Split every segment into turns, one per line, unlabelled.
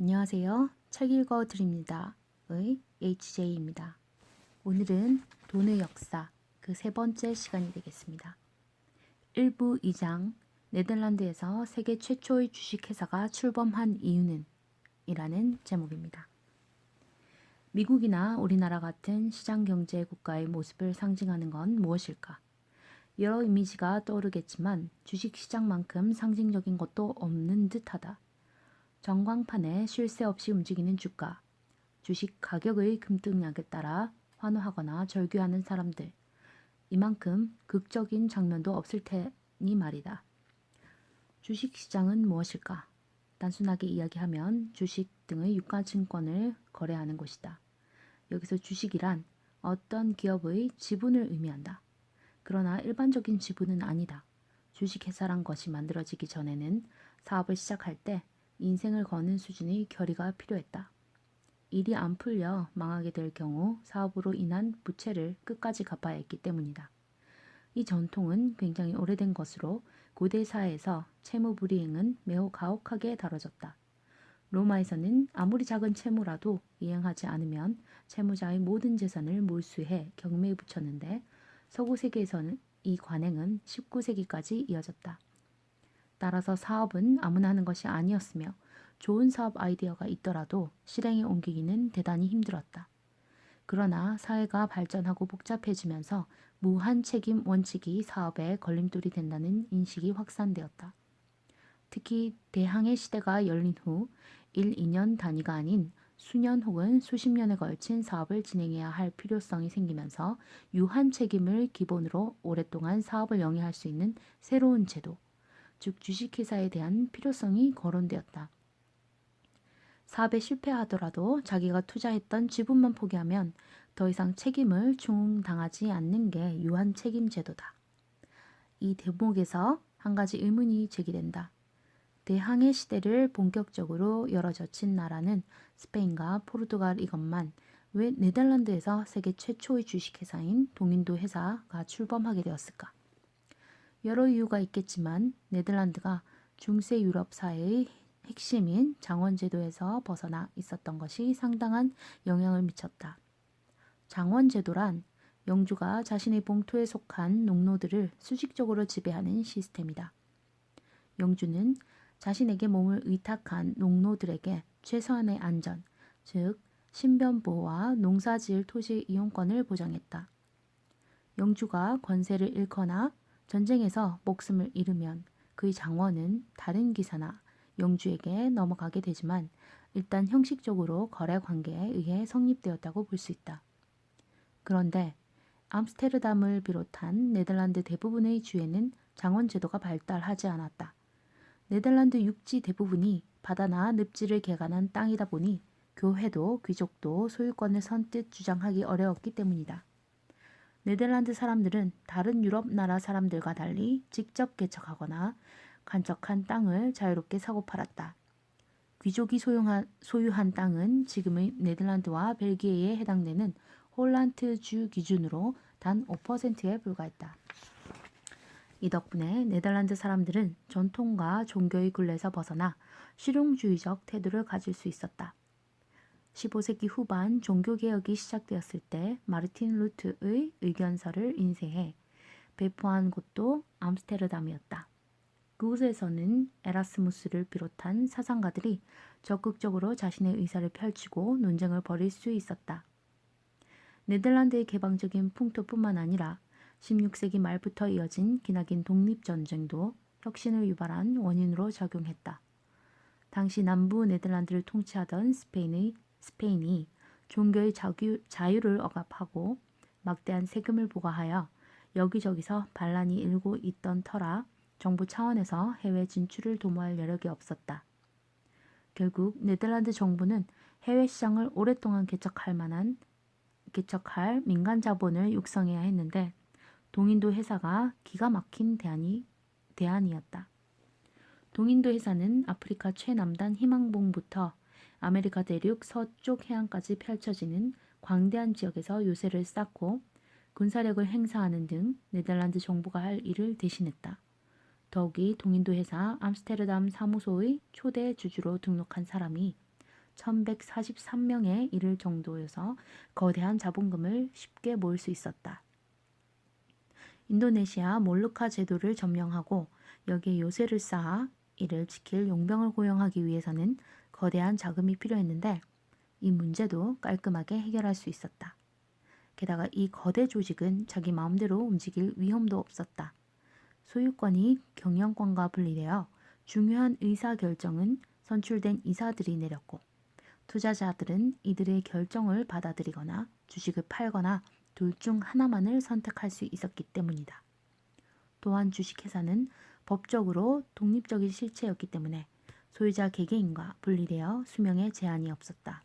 안녕하세요. 책 읽어 드립니다의 HJ입니다. 오늘은 돈의 역사 그 세 번째 시간이 되겠습니다. 1부 2장 네덜란드에서 세계 최초의 주식회사가 출범한 이유는 이라는 제목입니다. 미국이나 우리나라 같은 시장경제 국가의 모습을 상징하는 건 무엇일까? 여러 이미지가 떠오르겠지만 주식시장만큼 상징적인 것도 없는 듯하다. 전광판에 쉴 새 없이 움직이는 주가, 주식 가격의 금등락에 따라 환호하거나 절규하는 사람들, 이만큼 극적인 장면도 없을 테니 말이다. 주식시장은 무엇일까? 단순하게 이야기하면 주식 등의 유가증권을 거래하는 곳이다. 여기서 주식이란 어떤 기업의 지분을 의미한다. 그러나 일반적인 지분은 아니다. 주식회사란 것이 만들어지기 전에는 사업을 시작할 때 인생을 거는 수준의 결의가 필요했다. 일이 안 풀려 망하게 될 경우 사업으로 인한 부채를 끝까지 갚아야 했기 때문이다. 이 전통은 굉장히 오래된 것으로 고대 사회에서 채무 불이행은 매우 가혹하게 다뤄졌다. 로마에서는 아무리 작은 채무라도 이행하지 않으면 채무자의 모든 재산을 몰수해 경매에 붙였는데 서구 세계에서는 이 관행은 19세기까지 이어졌다. 따라서 사업은 아무나 하는 것이 아니었으며 좋은 사업 아이디어가 있더라도 실행에 옮기기는 대단히 힘들었다. 그러나 사회가 발전하고 복잡해지면서 무한 책임 원칙이 사업에 걸림돌이 된다는 인식이 확산되었다. 특히 대항해 시대가 열린 후 1, 2년 단위가 아닌 수년 혹은 수십 년에 걸친 사업을 진행해야 할 필요성이 생기면서 유한 책임을 기본으로 오랫동안 사업을 영위할 수 있는 새로운 제도, 즉 주식회사에 대한 필요성이 거론되었다. 사업에 실패하더라도 자기가 투자했던 지분만 포기하면 더 이상 책임을 충당하지 않는 게 유한 책임 제도다. 이 대목에서 한 가지 의문이 제기된다. 대항해 시대를 본격적으로 열어젖힌 나라는 스페인과 포르투갈이건만 왜 네덜란드에서 세계 최초의 주식회사인 동인도 회사가 출범하게 되었을까? 여러 이유가 있겠지만 네덜란드가 중세 유럽 사회의 핵심인 장원제도에서 벗어나 있었던 것이 상당한 영향을 미쳤다. 장원제도란 영주가 자신의 봉토에 속한 농노들을 수직적으로 지배하는 시스템이다. 영주는 자신에게 몸을 의탁한 농노들에게 최소한의 안전, 즉 신변보호와 농사지을 토지 이용권을 보장했다. 영주가 권세를 잃거나 전쟁에서 목숨을 잃으면 그의 장원은 다른 기사나 영주에게 넘어가게 되지만 일단 형식적으로 거래 관계에 의해 성립되었다고 볼 수 있다. 그런데 암스테르담을 비롯한 네덜란드 대부분의 주에는 장원제도가 발달하지 않았다. 네덜란드 육지 대부분이 바다나 늪지를 개간한 땅이다 보니 교회도 귀족도 소유권을 선뜻 주장하기 어려웠기 때문이다. 네덜란드 사람들은 다른 유럽 나라 사람들과 달리 직접 개척하거나 간척한 땅을 자유롭게 사고 팔았다. 귀족이 소유한 땅은 지금의 네덜란드와 벨기에에 해당되는 홀란트주 기준으로 단 5%에 불과했다. 이 덕분에 네덜란드 사람들은 전통과 종교의 굴레에서 벗어나 실용주의적 태도를 가질 수 있었다. 15세기 후반 종교개혁이 시작되었을 때 마르틴 루트의 의견서를 인쇄해 배포한 곳도 암스테르담이었다. 그곳에서는 에라스무스를 비롯한 사상가들이 적극적으로 자신의 의사를 펼치고 논쟁을 벌일 수 있었다. 네덜란드의 개방적인 풍토뿐만 아니라 16세기 말부터 이어진 기나긴 독립전쟁도 혁신을 유발한 원인으로 작용했다. 당시 남부 네덜란드를 통치하던 스페인이 종교의 자유를 억압하고 막대한 세금을 부과하여 여기저기서 반란이 일고 있던 터라 정부 차원에서 해외 진출을 도모할 여력이 없었다. 결국 네덜란드 정부는 해외 시장을 오랫동안 개척할 민간 자본을 육성해야 했는데 동인도 회사가 기가 막힌 대안이었다. 동인도 회사는 아프리카 최남단 희망봉부터 아메리카 대륙 서쪽 해안까지 펼쳐지는 광대한 지역에서 요새를 쌓고 군사력을 행사하는 등 네덜란드 정부가 할 일을 대신했다. 더욱이 동인도 회사 암스테르담 사무소의 초대 주주로 등록한 사람이 1143명에 이를 정도여서 거대한 자본금을 쉽게 모을 수 있었다. 인도네시아 몰루카 제도를 점령하고 여기에 요새를 쌓아 이를 지킬 용병을 고용하기 위해서는 거대한 자금이 필요했는데 이 문제도 깔끔하게 해결할 수 있었다. 게다가 이 거대 조직은 자기 마음대로 움직일 위험도 없었다. 소유권이 경영권과 분리되어 중요한 의사결정은 선출된 이사들이 내렸고 투자자들은 이들의 결정을 받아들이거나 주식을 팔거나 둘 중 하나만을 선택할 수 있었기 때문이다. 또한 주식회사는 법적으로 독립적인 실체였기 때문에 소유자 개개인과 분리되어 수명에 제한이 없었다.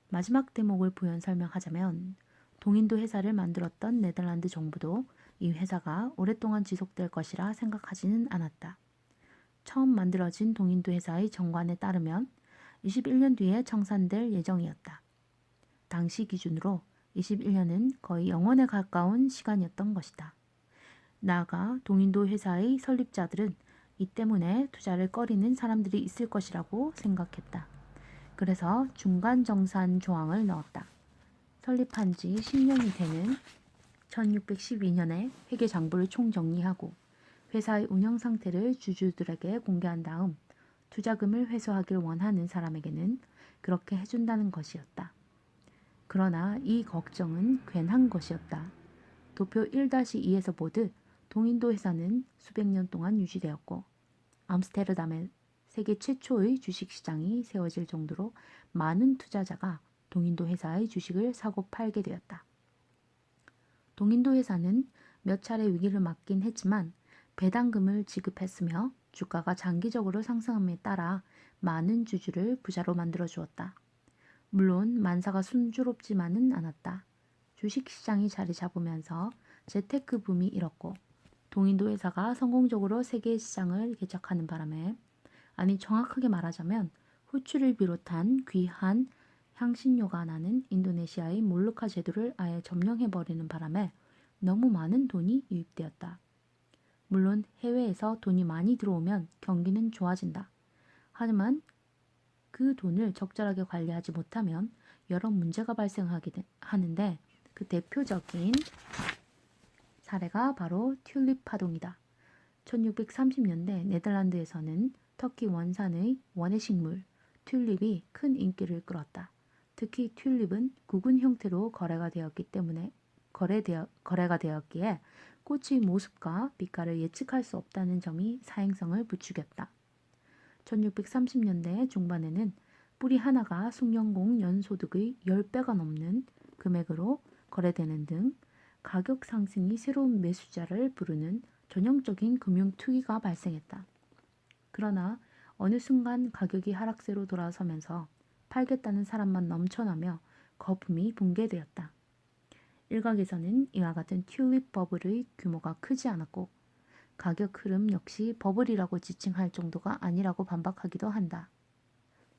마지막 대목을 부연 설명하자면 동인도 회사를 만들었던 네덜란드 정부도 이 회사가 오랫동안 지속될 것이라 생각하지는 않았다. 처음 만들어진 동인도 회사의 정관에 따르면 21년 뒤에 청산될 예정이었다. 당시 기준으로 21년은 거의 영원에 가까운 시간이었던 것이다. 나아가 동인도 회사의 설립자들은 이 때문에 투자를 꺼리는 사람들이 있을 것이라고 생각했다. 그래서 중간정산 조항을 넣었다. 설립한 지 10년이 되는 1612년에 회계장부를 총정리하고 회사의 운영 상태를 주주들에게 공개한 다음 투자금을 회수하길 원하는 사람에게는 그렇게 해준다는 것이었다. 그러나 이 걱정은 괜한 것이었다. 도표 1-2에서 보듯 동인도 회사는 수백 년 동안 유지되었고 암스테르담에 세계 최초의 주식시장이 세워질 정도로 많은 투자자가 동인도 회사의 주식을 사고 팔게 되었다. 동인도 회사는 몇 차례 위기를 맞긴 했지만 배당금을 지급했으며 주가가 장기적으로 상승함에 따라 많은 주주를 부자로 만들어 주었다. 물론 만사가 순조롭지만은 않았다. 주식시장이 자리 잡으면서 재테크 붐이 일었고 동인도 회사가 성공적으로 세계 시장을 개척하는 바람에 아니 정확하게 말하자면 후추를 비롯한 귀한 향신료가 나는 인도네시아의 몰루카 제도를 아예 점령해버리는 바람에 너무 많은 돈이 유입되었다. 물론 해외에서 돈이 많이 들어오면 경기는 좋아진다. 하지만 그 돈을 적절하게 관리하지 못하면 여러 문제가 발생하게 하는데 그 대표적인 사례가 바로 튤립 파동이다. 1630년대 네덜란드에서는 터키 원산의 원예 식물 튤립이 큰 인기를 끌었다. 특히 튤립은 구근 형태로 거래가 되었기에 꽃의 모습과 빛깔을 예측할 수 없다는 점이 사행성을 부추겼다. 1630년대 중반에는 뿌리 하나가 숭늉공 연소득의 10배가 넘는 금액으로 거래되는 등 가격 상승이 새로운 매수자를 부르는 전형적인 금융 투기가 발생했다. 그러나 어느 순간 가격이 하락세로 돌아서면서 팔겠다는 사람만 넘쳐나며 거품이 붕괴되었다. 일각에서는 이와 같은 튤립 버블의 규모가 크지 않았고 가격 흐름 역시 버블이라고 지칭할 정도가 아니라고 반박하기도 한다.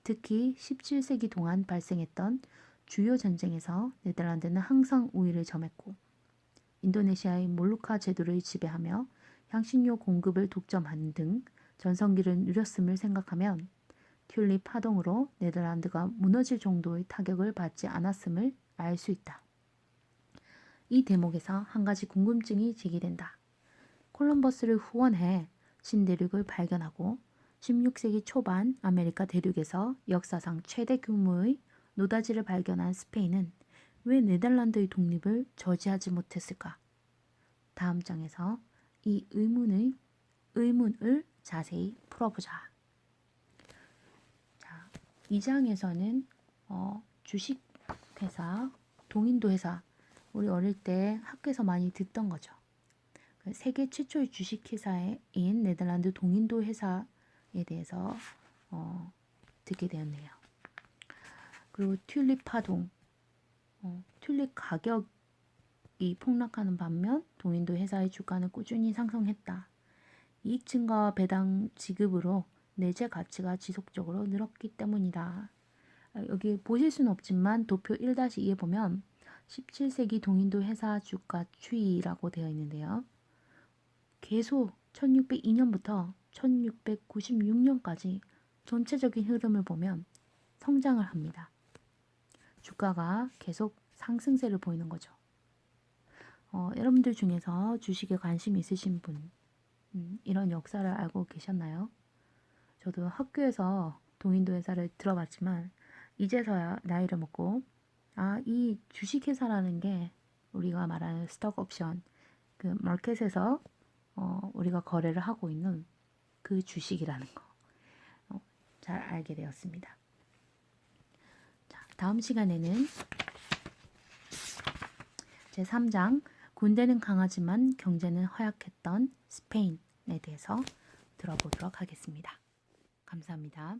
특히 17세기 동안 발생했던 주요 전쟁에서 네덜란드는 항상 우위를 점했고 인도네시아의 몰루카 제도를 지배하며 향신료 공급을 독점하는 등 전성기를 누렸음을 생각하면 튤립 파동으로 네덜란드가 무너질 정도의 타격을 받지 않았음을 알 수 있다. 이 대목에서 한 가지 궁금증이 제기된다. 콜럼버스를 후원해 신대륙을 발견하고 16세기 초반 아메리카 대륙에서 역사상 최대 규모의 노다지를 발견한 스페인은 왜 네덜란드의 독립을 저지하지 못했을까? 다음 장에서 이 의문을 자세히 풀어보자. 자, 이 장에서는 주식회사, 동인도 회사, 우리 어릴 때 학교에서 많이 듣던 거죠. 세계 최초의 주식회사인 네덜란드 동인도 회사에 대해서 듣게 되었네요. 그리고 튤립 파동, 튤립 가격이 폭락하는 반면 동인도 회사의 주가는 꾸준히 상승했다. 이익 증가와 배당 지급으로 내재 가치가 지속적으로 늘었기 때문이다. 여기 보실 수는 없지만 도표 1-2에 보면 17세기 동인도 회사 주가 추이라고 되어 있는데요. 계속 1602년부터 1696년까지 전체적인 흐름을 보면 성장을 합니다. 주가가 계속 상승세를 보이는 거죠. 여러분들 중에서 주식에 관심이 있으신 분, 이런 역사를 알고 계셨나요? 저도 학교에서 동인도 회사를 들어봤지만 이제서야 나이를 먹고 이 주식회사라는 게 우리가 말하는 스톡 옵션, 그 마켓에서 우리가 거래를 하고 있는 그 주식이라는 거 잘 알게 되었습니다. 자, 다음 시간에는 제3장 군대는 강하지만 경제는 허약했던 스페인에 대해서 들어보도록 하겠습니다. 감사합니다.